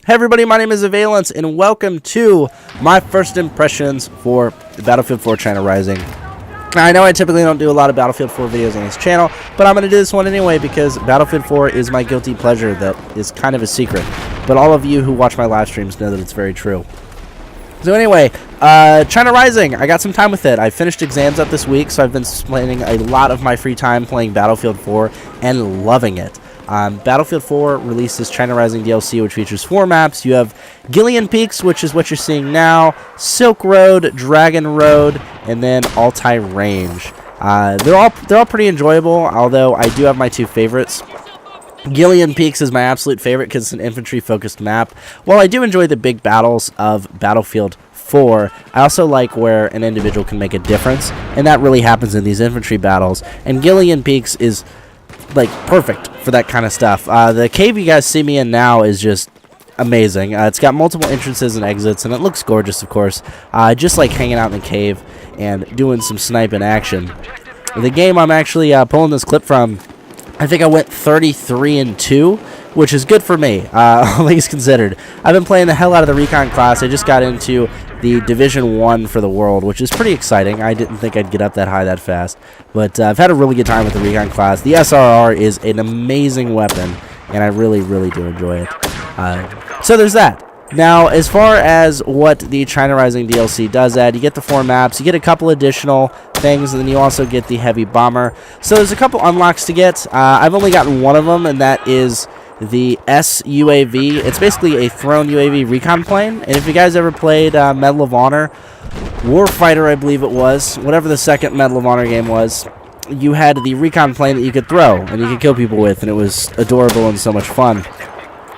Hey everybody, my name is Avialence, and welcome to my first impressions for Battlefield 4 China Rising. Now, I know I typically don't do a lot of Battlefield 4 videos on this channel, but I'm going to do this one anyway because Battlefield 4 is my guilty pleasure that is kind of a secret. But all of you who watch my live streams know that it's very true. So anyway, China Rising, I got some time with it. I finished exams up this week, so I've been spending a lot of my free time playing Battlefield 4 and loving it. Battlefield 4 released this China Rising DLC, which features 4 maps. You have Gillian Peaks, which is what you're seeing now, Silk Road, Dragon Road, and then Altai Range. They're all pretty enjoyable, although I do have my two favorites. Gillian Peaks is my absolute favorite because it's an infantry-focused map. While I do enjoy the big battles of Battlefield 4, I also like where an individual can make a difference, and that really happens in these infantry battles. And Gillian Peaks is like perfect for that kind of stuff. The cave you guys see me in now is just amazing. It's got multiple entrances and exits, and it looks gorgeous, of course. Just like hanging out in the cave and doing some sniping action. The game I'm actually pulling this clip from, I think I went 33-2, which is good for me, all things considered. I've been playing the hell out of the Recon class. I just got into the Division 1 for the world, which is pretty exciting. I didn't think I'd get up that high that fast, but I've had a really good time with the Recon class. The SRR is an amazing weapon, and I really, really do enjoy it. So there's that. Now, as far as what the China Rising DLC does add, you get the 4 maps, you get a couple additional things, and then you also get the Heavy Bomber. So there's a couple unlocks to get. I've only gotten one of them, and that is the SUAV. It's basically a Throne UAV recon plane, and if you guys ever played Medal of Honor, Warfighter I believe it was, whatever the second Medal of Honor game was, you had the recon plane that you could throw, and you could kill people with, and it was adorable and so much fun.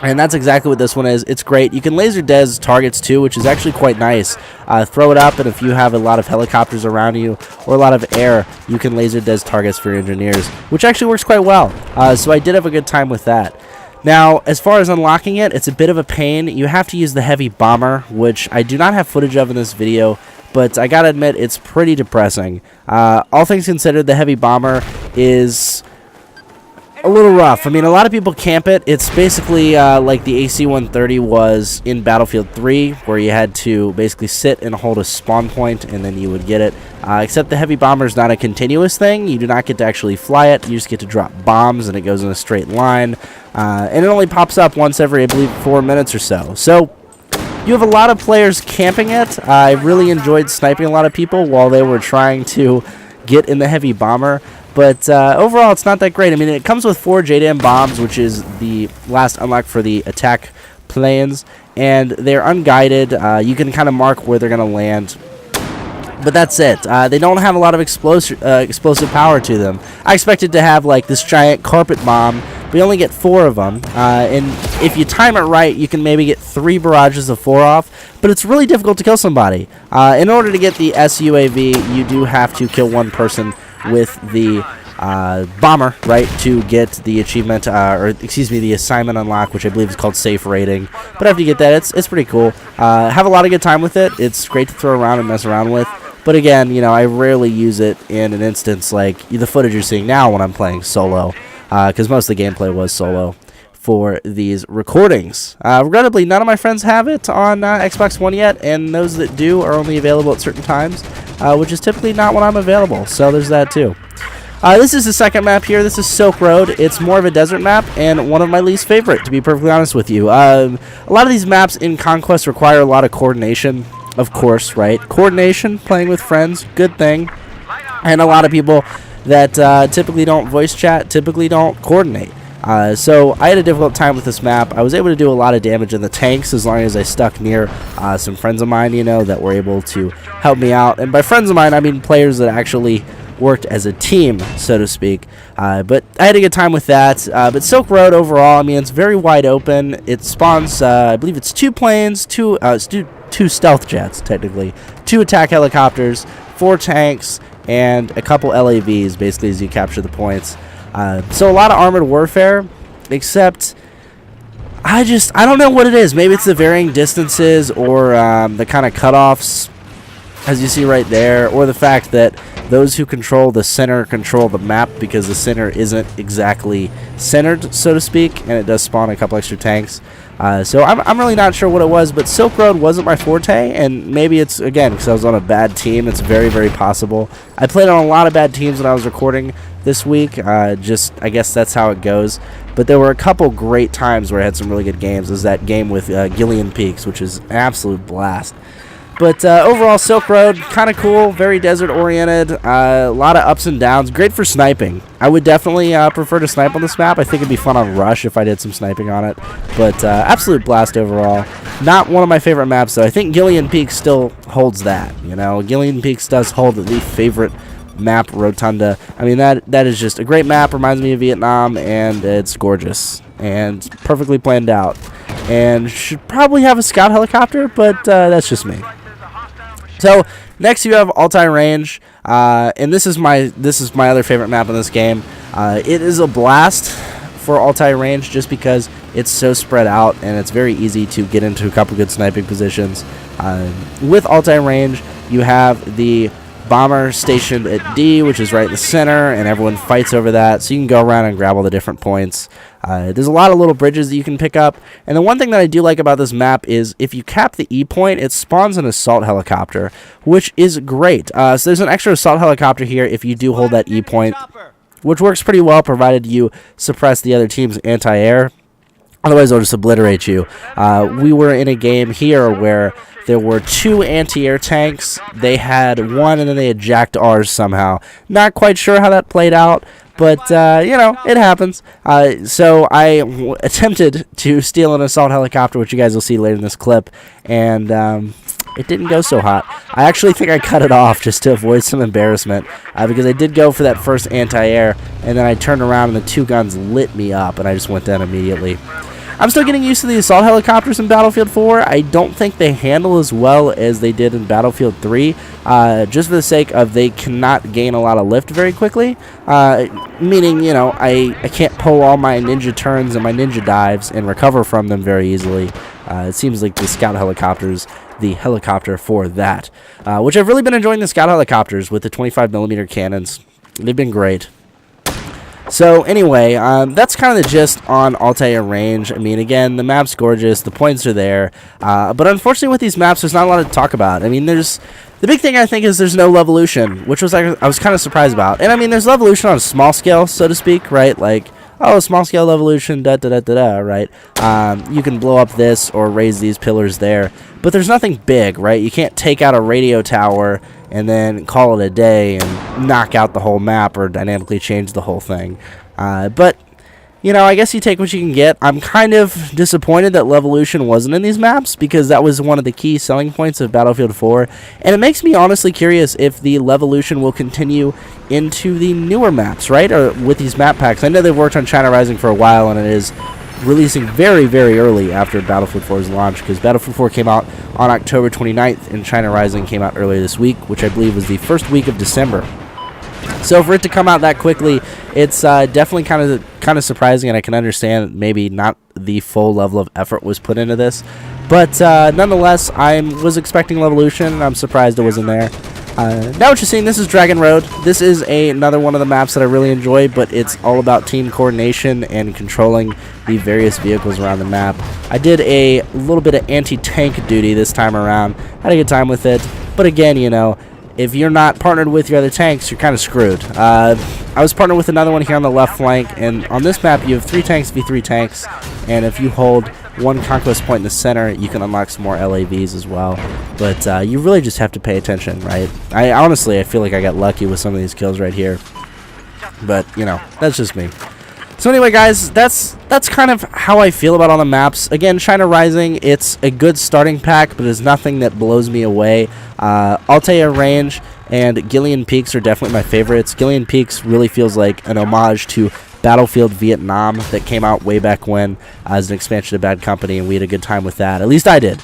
And that's exactly what this one is. It's great. You can laser des targets too, which is actually quite nice. Throw it up, and if you have a lot of helicopters around you or a lot of air, you can laser des targets for your engineers, which actually works quite well. So I did have a good time with that. Now, as far as unlocking it, it's a bit of a pain. You have to use the Heavy Bomber, which I do not have footage of in this video, but I gotta admit, it's pretty depressing. All things considered, the Heavy Bomber is a little rough. I mean, a lot of people camp it. It's basically like the AC-130 was in Battlefield 3, where you had to basically sit and hold a spawn point, and then you would get it. Except the Heavy Bomber is not a continuous thing. You do not get to actually fly it. You just get to drop bombs, and it goes in a straight line. And it only pops up once every, I believe, 4 minutes or so. So you have a lot of players camping it. I really enjoyed sniping a lot of people while they were trying to get in the Heavy Bomber. But overall, it's not that great. I mean, it comes with 4 JDAM bombs, which is the last unlock for the attack planes. And they're unguided. You can kind of mark where they're going to land. But that's it. They don't have a lot of explosive power to them. I expected to have like this giant carpet bomb. We only get 4 of them. And if you time it right, you can maybe get 3 barrages of 4 off. But it's really difficult to kill somebody. In order to get the SUAV, you do have to kill one person with the bomber, right, to get the achievement, or excuse me, the assignment unlock, which I believe is called Safe Rating. But after you get that, it's pretty cool. Have a lot of good time with it. It's great to throw around and mess around with. But again, you know, I rarely use it in an instance like the footage you're seeing now when I'm playing solo, because most of the gameplay was solo for these recordings. Regrettably, none of my friends have it on Xbox One yet, and those that do are only available at certain times, which is typically not when I'm available, so there's that too. This is the second map here. This is Silk Road. It's more of a desert map, and one of my least favorite, to be perfectly honest with you. A lot of these maps in Conquest require a lot of coordination, of course, right? Coordination, playing with friends, good thing. And a lot of people that typically don't voice chat, typically don't coordinate. So I had a difficult time with this map. I was able to do a lot of damage in the tanks as long as I stuck near some friends of mine, you know, that were able to help me out. And by friends of mine, I mean players that actually worked as a team, so to speak. But I had a good time with that. But Silk Road overall, I mean, it's very wide open. It spawns, I believe it's 2 planes, 2 stealth jets, technically, 2 attack helicopters, 4 tanks, and a couple LAVs, basically, as you capture the points. So a lot of armored warfare, except I don't know what it is. Maybe it's the varying distances or the kind of cutoffs as you see right there, or the fact that those who control the center control the map, because the center isn't exactly centered, so to speak, and it does spawn a couple extra tanks. So I'm really not sure what it was, but Silk Road wasn't my forte, and maybe it's, again, because I was on a bad team. It's very, very possible. I played on a lot of bad teams when I was recording this week. Just, I guess that's how it goes. But there were a couple great times where I had some really good games. There's that game with Gillian Peaks, which is an absolute blast. But overall, Silk Road, kind of cool, very desert-oriented, a lot of ups and downs, great for sniping. I would definitely prefer to snipe on this map. I think it'd be fun on Rush if I did some sniping on it. But absolute blast overall. Not one of my favorite maps, though. I think Gillian Peaks still holds that, you know. Gillian Peaks does hold the favorite map, Rotunda. I mean, that is just a great map, reminds me of Vietnam, and it's gorgeous and perfectly planned out. And should probably have a scout helicopter, but that's just me. So next you have Altai Range, and this is my other favorite map in this game. It is a blast for Altai Range just because it's so spread out and it's very easy to get into a couple good sniping positions. With Altai Range, you have the bomber stationed at D, which is right in the center, and everyone fights over that, so you can go around and grab all the different points. There's a lot of little bridges that you can pick up, and the one thing that I do like about this map is if you cap the E point, it spawns an assault helicopter, which is great. So there's an extra assault helicopter here if you do hold that E point, which works pretty well provided you suppress the other team's anti-air. Otherwise, they'll just obliterate you. We were in a game here where there were 2 anti-air tanks. They had one, and then they had jacked ours somehow. Not quite sure how that played out, but, you know, it happens. So I attempted to steal an assault helicopter, which you guys will see later in this clip, and it didn't go so hot. I actually think I cut it off just to avoid some embarrassment, because I did go for that first anti-air, and then I turned around and the 2 guns lit me up, and I just went down immediately. I'm still getting used to the assault helicopters in Battlefield 4. I don't think they handle as well as they did in Battlefield 3, just for the sake of they cannot gain a lot of lift very quickly, meaning, you know, I can't pull all my ninja turns and my ninja dives and recover from them very easily. It seems like the scout helicopters, the helicopter for that, which I've really been enjoying the scout helicopters with the 25mm cannons. They've been great. So anyway, that's kind of the gist on Altair Range. I mean, again, the map's gorgeous, the points are there, but unfortunately with these maps, there's not a lot to talk about. I mean, the big thing I think is there's no Levolution, which was I was kind of surprised about. And I mean, there's Levolution on a small scale, so to speak, right? Like, oh, small scale Levolution, right? You can blow up this or raise these pillars there, but there's nothing big, right? You can't take out a radio tower and then call it a day and knock out the whole map or dynamically change the whole thing. But, you know, I guess you take what you can get. I'm kind of disappointed that Levolution wasn't in these maps because that was one of the key selling points of Battlefield 4. And it makes me honestly curious if the Levolution will continue into the newer maps, right? Or with these map packs. I know they've worked on China Rising for a while and it is releasing very, very early after Battlefield 4's launch, because Battlefield 4 came out on October 29th and China Rising came out earlier this week, which I believe was the first week of December. So for it to come out that quickly, it's definitely kind of surprising, and I can understand maybe not the full level of effort was put into this. But nonetheless, I was expecting Levolution, and I'm surprised it wasn't there. Now what you're seeing, this is Dragon Road. This is another one of the maps that I really enjoy, but it's all about team coordination and controlling the various vehicles around the map. I did a little bit of anti-tank duty this time around. Had a good time with it, but again, you know, if you're not partnered with your other tanks, you're kind of screwed. I was partnered with another one here on the left flank, and on this map you have 3 tanks v 3 tanks, and if you hold one conquest point in the center, you can unlock some more LAVs as well. But you really just have to pay attention, right? I feel like I got lucky with some of these kills right here. But, you know, that's just me. So anyway, guys, that's kind of how I feel about all the maps. Again, China Rising, it's a good starting pack, but it's nothing that blows me away. Altair Range and Gillian Peaks are definitely my favorites. Gillian Peaks really feels like an homage to Battlefield Vietnam that came out way back when as an expansion of Bad Company, and we had a good time with that. At least I did.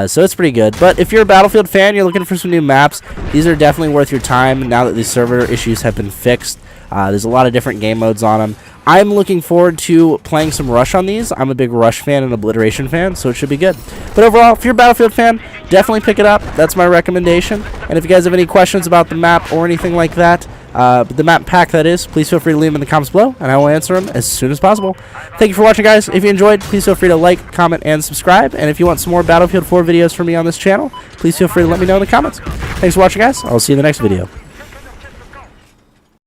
So it's pretty good. But if you're a Battlefield fan, you're looking for some new maps, these are definitely worth your time now that the server issues have been fixed. There's a lot of different game modes on them. I'm looking forward to playing some Rush on these. I'm a big Rush fan and Obliteration fan, so it should be good. But overall, if you're a Battlefield fan, definitely pick it up. That's my recommendation. And if you guys have any questions about the map or anything like that, the map pack that is, please feel free to leave them in the comments below, and I will answer them as soon as possible. Thank you for watching, guys. If you enjoyed, please feel free to like, comment, and subscribe. And if you want some more Battlefield 4 videos from me on this channel, please feel free to let me know in the comments. Thanks for watching, guys. I'll see you in the next video.